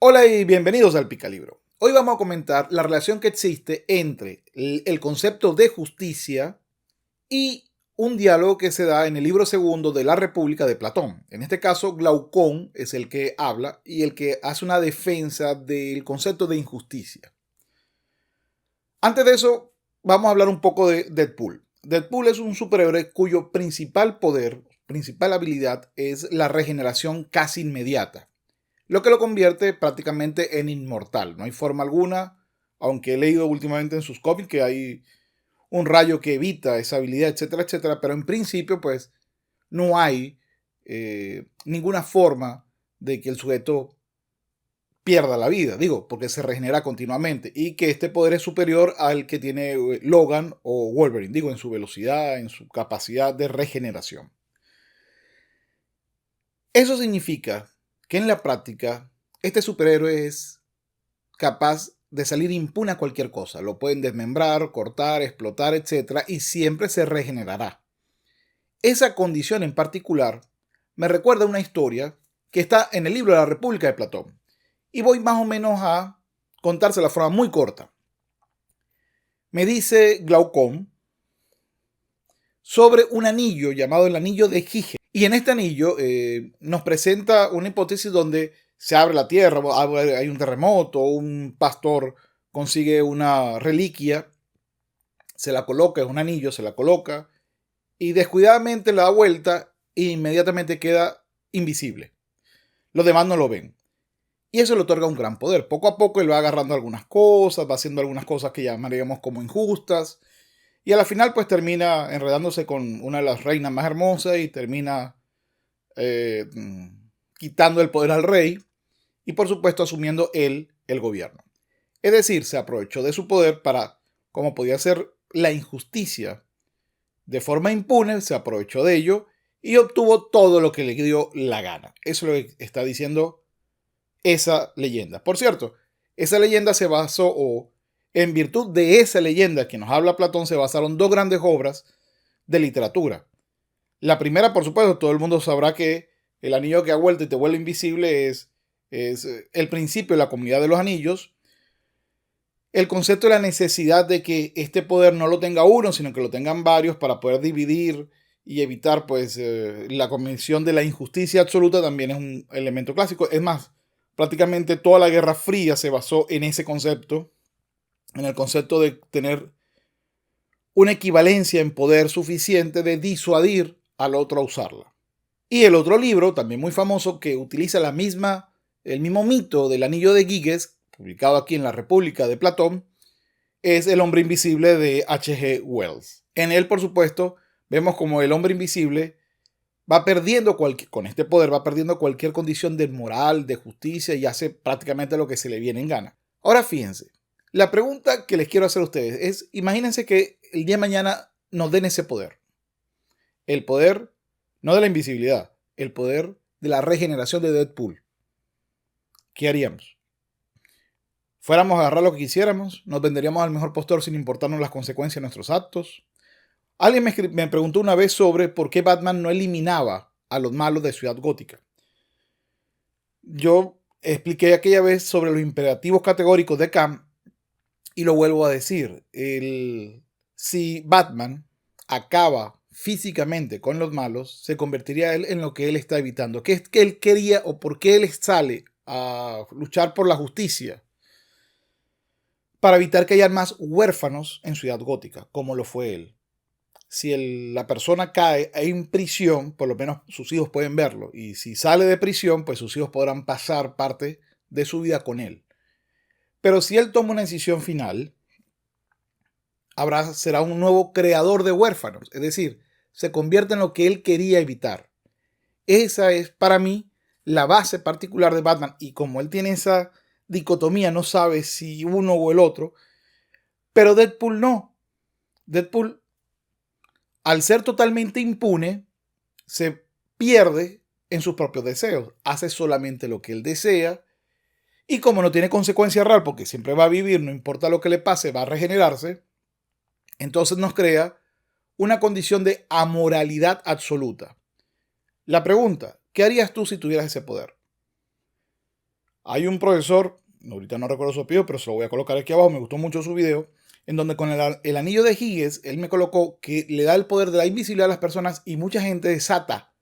Hola y bienvenidos al Picalibro. Hoy vamos a comentar la relación que existe entre el concepto de justicia y un diálogo que se da en el libro segundo de la República de Platón. En este caso, Glaucón es el que habla y el que hace una defensa del concepto de injusticia. Antes de eso, vamos a hablar un poco de Deadpool. Deadpool es un superhéroe cuyo principal poder, principal habilidad es la regeneración casi inmediata, lo que lo convierte prácticamente en inmortal. No hay forma alguna, aunque he leído últimamente en sus cómics que hay un rayo que evita esa habilidad, etcétera, etcétera, pero en principio pues no hay ninguna forma de que el sujeto pierda la vida, digo, porque se regenera continuamente y que este poder es superior al que tiene Logan o Wolverine, digo, en su velocidad, en su capacidad de regeneración. Eso significa que en la práctica este superhéroe es capaz de salir impune a cualquier cosa. Lo pueden desmembrar, cortar, explotar, etcétera, y siempre se regenerará. Esa condición en particular me recuerda a una historia que está en el libro de la República de Platón. Y voy más o menos a contársela de forma muy corta. Me dice Glaucón sobre un anillo llamado el anillo de Gige. Y en este anillo nos presenta una hipótesis donde se abre la tierra, hay un terremoto, un pastor consigue una reliquia, se la coloca, es un anillo, se la coloca y descuidadamente le da vuelta e inmediatamente queda invisible. Los demás no lo ven. Y eso le otorga un gran poder. Poco a poco él va agarrando algunas cosas, va haciendo algunas cosas que llamaríamos como injustas. Y a la final pues termina enredándose con una de las reinas más hermosas y termina eh, quitando el poder al rey y por supuesto asumiendo él el gobierno. Es decir, se aprovechó de su poder para, como podía ser la injusticia, de forma impune, se aprovechó de ello y obtuvo todo lo que le dio la gana. Eso es lo que está diciendo esa leyenda. Por cierto, esa leyenda se basó, o en virtud de esa leyenda que nos habla Platón, se basaron dos grandes obras de literatura. La primera, por supuesto, todo el mundo sabrá que el anillo que ha vuelto y te vuelve invisible es el principio de la comunidad de los anillos. El concepto de la necesidad de que este poder no lo tenga uno, sino que lo tengan varios para poder dividir y evitar pues la convención de la injusticia absoluta también es un elemento clásico. Es más, prácticamente toda la Guerra Fría se basó en ese concepto, en el concepto de tener una equivalencia en poder suficiente de disuadir al otro a usarla. Y el otro libro, también muy famoso, que utiliza el mismo mito del anillo de Giges, publicado aquí en la República de Platón, es El hombre invisible de H.G. Wells. En él, por supuesto, vemos como el hombre invisible va perdiendo con este poder, va perdiendo cualquier condición de moral, de justicia y hace prácticamente lo que se le viene en gana. Ahora fíjense, la pregunta que les quiero hacer a ustedes es, imagínense que el día de mañana nos den ese poder. El poder, no de la invisibilidad, el poder de la regeneración de Deadpool. ¿Qué haríamos? Fuéramos a agarrar lo que quisiéramos, nos venderíamos al mejor postor sin importarnos las consecuencias de nuestros actos. Alguien me preguntó una vez sobre por qué Batman no eliminaba a los malos de Ciudad Gótica. Yo expliqué aquella vez sobre los imperativos categóricos de Kant y lo vuelvo a decir. Si Batman acaba físicamente con los malos, se convertiría él en lo que él está evitando. ¿Qué es que él quería o por qué él sale a luchar por la justicia? Para evitar que haya más huérfanos en Ciudad Gótica, como lo fue él. Si la persona cae en prisión, por lo menos sus hijos pueden verlo. Y si sale de prisión, pues sus hijos podrán pasar parte de su vida con él. Pero si él toma una decisión final, será un nuevo creador de huérfanos. Es decir, se convierte en lo que él quería evitar. Esa es para mí la base particular de Batman. Y como él tiene esa dicotomía, no sabe si uno o el otro. Pero Deadpool no. Deadpool, al ser totalmente impune, se pierde en sus propios deseos. Hace solamente lo que él desea. Y como no tiene consecuencia real, porque siempre va a vivir, no importa lo que le pase, va a regenerarse, entonces nos crea una condición de amoralidad absoluta. La pregunta, ¿qué harías tú si tuvieras ese poder? Hay un profesor, ahorita no recuerdo su apellido, pero se lo voy a colocar aquí abajo, me gustó mucho su video, en donde con el anillo de Higgs, él me colocó que le da el poder de la invisibilidad a las personas y mucha gente desata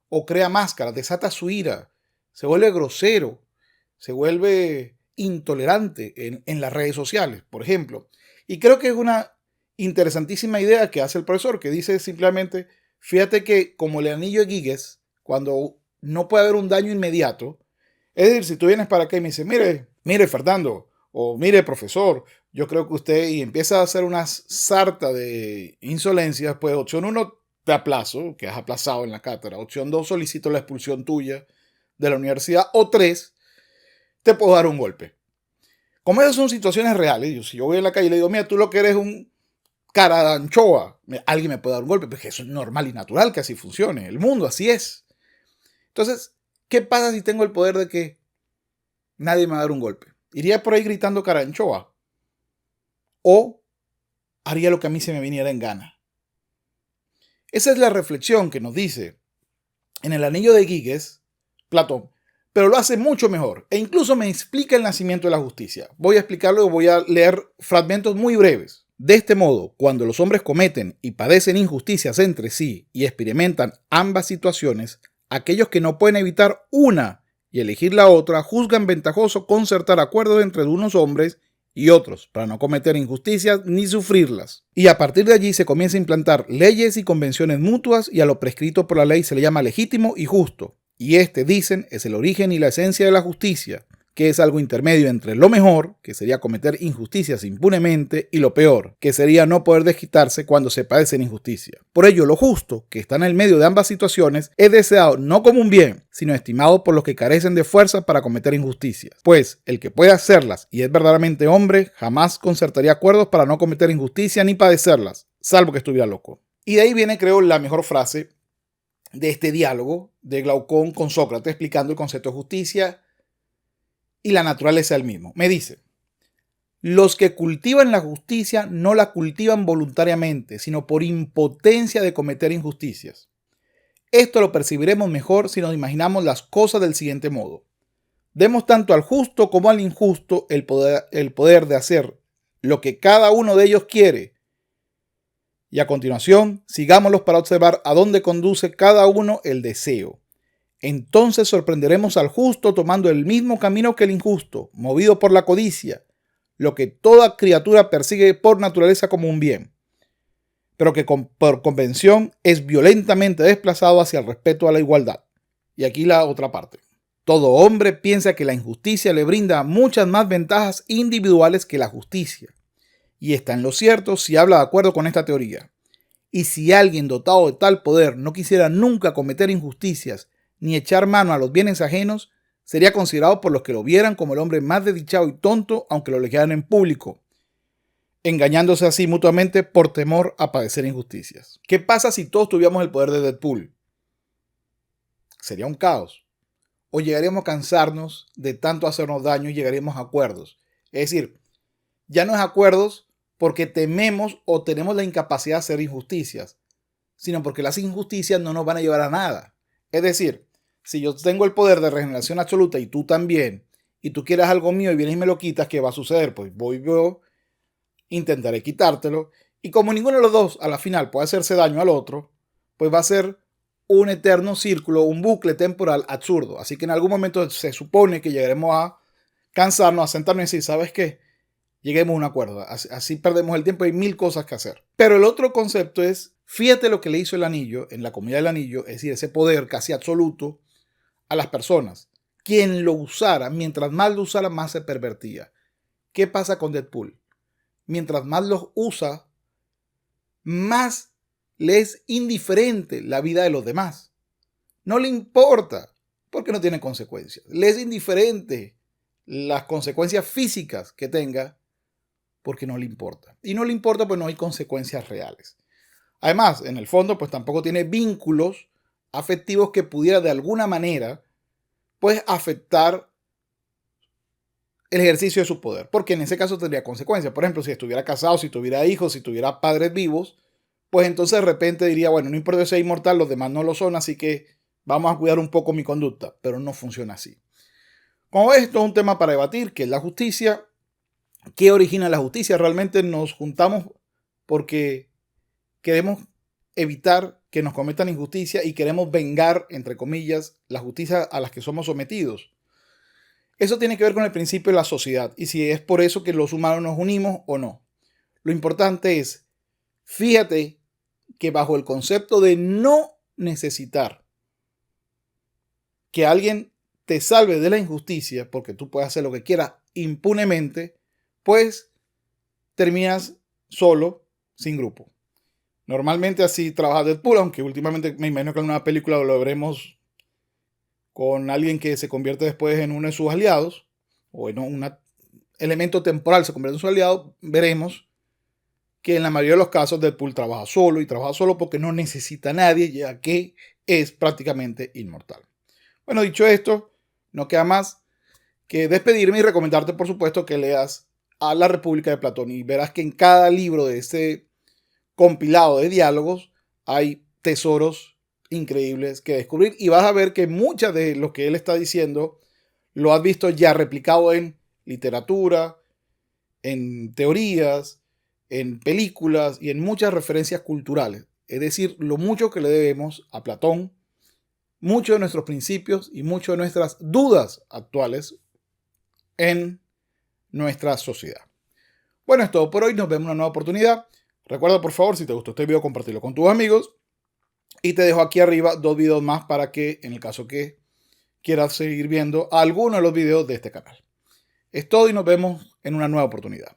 o crea máscaras, desata su ira, se vuelve grosero, se vuelve intolerante en las redes sociales, por ejemplo. Y creo que es una interesantísima idea que hace el profesor, que dice simplemente, fíjate que como el anillo de Higgs, cuando no puede haber un daño inmediato, es decir, si tú vienes para acá y me dices, mire Fernando, o mire profesor, yo creo que usted, y empieza a hacer una sarta de insolencias, pues opción 1, te aplazo, que has aplazado en la cátedra. Opción 2, solicito la expulsión tuya de la universidad. O 3, te puedo dar un golpe. Como esas son situaciones reales, si yo voy en la calle y le digo, mira, tú lo que eres un cara de anchoa, alguien me puede dar un golpe, porque eso es normal y natural que así funcione. El mundo así es. Entonces, ¿qué pasa si tengo el poder de que nadie me va a dar un golpe? ¿Iría por ahí gritando cara de anchoa? ¿O haría lo que a mí se me viniera en gana? Esa es la reflexión que nos dice en el anillo de Higgs Platón, pero lo hace mucho mejor e incluso me explica el nacimiento de la justicia. Voy a explicarlo y voy a leer fragmentos muy breves. De este modo, cuando los hombres cometen y padecen injusticias entre sí y experimentan ambas situaciones, aquellos que no pueden evitar una y elegir la otra juzgan ventajoso concertar acuerdos entre unos hombres y otros, para no cometer injusticias ni sufrirlas. Y a partir de allí se comienza a implantar leyes y convenciones mutuas y a lo prescrito por la ley se le llama legítimo y justo. Y este, dicen, es el origen y la esencia de la justicia, que es algo intermedio entre lo mejor, que sería cometer injusticias impunemente, y lo peor, que sería no poder desquitarse cuando se padecen injusticia. Por ello, lo justo, que está en el medio de ambas situaciones, es deseado no como un bien, sino estimado por los que carecen de fuerza para cometer injusticias. Pues el que puede hacerlas y es verdaderamente hombre, jamás concertaría acuerdos para no cometer injusticia ni padecerlas, salvo que estuviera loco. Y de ahí viene, creo, la mejor frase de este diálogo de Glaucón con Sócrates explicando el concepto de justicia y la naturaleza del mismo. Me dice, los que cultivan la justicia no la cultivan voluntariamente, sino por impotencia de cometer injusticias. Esto lo percibiremos mejor si nos imaginamos las cosas del siguiente modo. Demos tanto al justo como al injusto el poder de hacer lo que cada uno de ellos quiere. Y a continuación, sigámoslos para observar a dónde conduce cada uno el deseo. Entonces sorprenderemos al justo tomando el mismo camino que el injusto, movido por la codicia, lo que toda criatura persigue por naturaleza como un bien, pero que por convención es violentamente desplazado hacia el respeto a la igualdad. Y aquí la otra parte. Todo hombre piensa que la injusticia le brinda muchas más ventajas individuales que la justicia. Y está en lo cierto si habla de acuerdo con esta teoría. Y si alguien dotado de tal poder no quisiera nunca cometer injusticias ni echar mano a los bienes ajenos, sería considerado por los que lo vieran como el hombre más desdichado y tonto, aunque lo eligieran en público, engañándose así mutuamente por temor a padecer injusticias. ¿Qué pasa si todos tuviéramos el poder de Deadpool? Sería un caos. O llegaríamos a cansarnos de tanto hacernos daño y llegaríamos a acuerdos. Es decir, ya no es acuerdos porque tememos o tenemos la incapacidad de hacer injusticias, sino porque las injusticias no nos van a llevar a nada. Es decir, si yo tengo el poder de regeneración absoluta y tú también, y tú quieres algo mío y vienes y me lo quitas, ¿qué va a suceder? Pues voy yo, intentaré quitártelo, y como ninguno de los dos a la final puede hacerse daño al otro, pues va a ser un eterno círculo, un bucle temporal absurdo. Así que en algún momento se supone que llegaremos a cansarnos, a sentarnos y decir, ¿sabes qué? Lleguemos a un acuerdo. Así perdemos el tiempo. Hay mil cosas que hacer. Pero el otro concepto es, fíjate lo que le hizo el anillo en la comunidad del anillo, es decir, ese poder casi absoluto a las personas. Quien lo usara, mientras más lo usara, más se pervertía. ¿Qué pasa con Deadpool? Mientras más los usa, más le es indiferente la vida de los demás. No le importa, porque no tiene consecuencias. Le es indiferente las consecuencias físicas que tenga, porque no le importa. Y no le importa pues no hay consecuencias reales. Además, en el fondo, pues tampoco tiene vínculos afectivos que pudiera de alguna manera pues afectar el ejercicio de su poder, porque en ese caso tendría consecuencias. Por ejemplo, si estuviera casado, si tuviera hijos, si tuviera padres vivos, pues entonces de repente diría, bueno, no importa si soy inmortal, los demás no lo son, así que vamos a cuidar un poco mi conducta, pero no funciona así. Como ves, esto es un tema para debatir, que es la justicia. ¿Qué origina la justicia? Realmente nos juntamos porque queremos evitar que nos cometan injusticia y queremos vengar, entre comillas, la justicia a las que somos sometidos. Eso tiene que ver con el principio de la sociedad y si es por eso que los humanos nos unimos o no. Lo importante es, fíjate que bajo el concepto de no necesitar que alguien te salve de la injusticia, porque tú puedes hacer lo que quieras impunemente, pues terminas solo, sin grupo. Normalmente así trabaja Deadpool, aunque últimamente me imagino que en una película lo veremos con alguien que se convierte después en uno de sus aliados, o en un elemento temporal se convierte en su aliado, veremos que en la mayoría de los casos Deadpool trabaja solo, y trabaja solo porque no necesita a nadie, ya que es prácticamente inmortal. Bueno, dicho esto, no queda más que despedirme y recomendarte, por supuesto, que leas a La República de Platón y verás que en cada libro de este compilado de diálogos hay tesoros increíbles que descubrir y vas a ver que muchas de lo que él está diciendo lo has visto ya replicado en literatura, en teorías, en películas y en muchas referencias culturales. Es decir, lo mucho que le debemos a Platón, muchos de nuestros principios y muchas de nuestras dudas actuales en nuestra sociedad. Bueno, es todo por hoy. Nos vemos en una nueva oportunidad. Recuerda, por favor, si te gustó este video, compartirlo con tus amigos. Y te dejo aquí arriba 2 videos más para que, en el caso que quieras seguir viendo alguno de los videos de este canal. Es todo y nos vemos en una nueva oportunidad.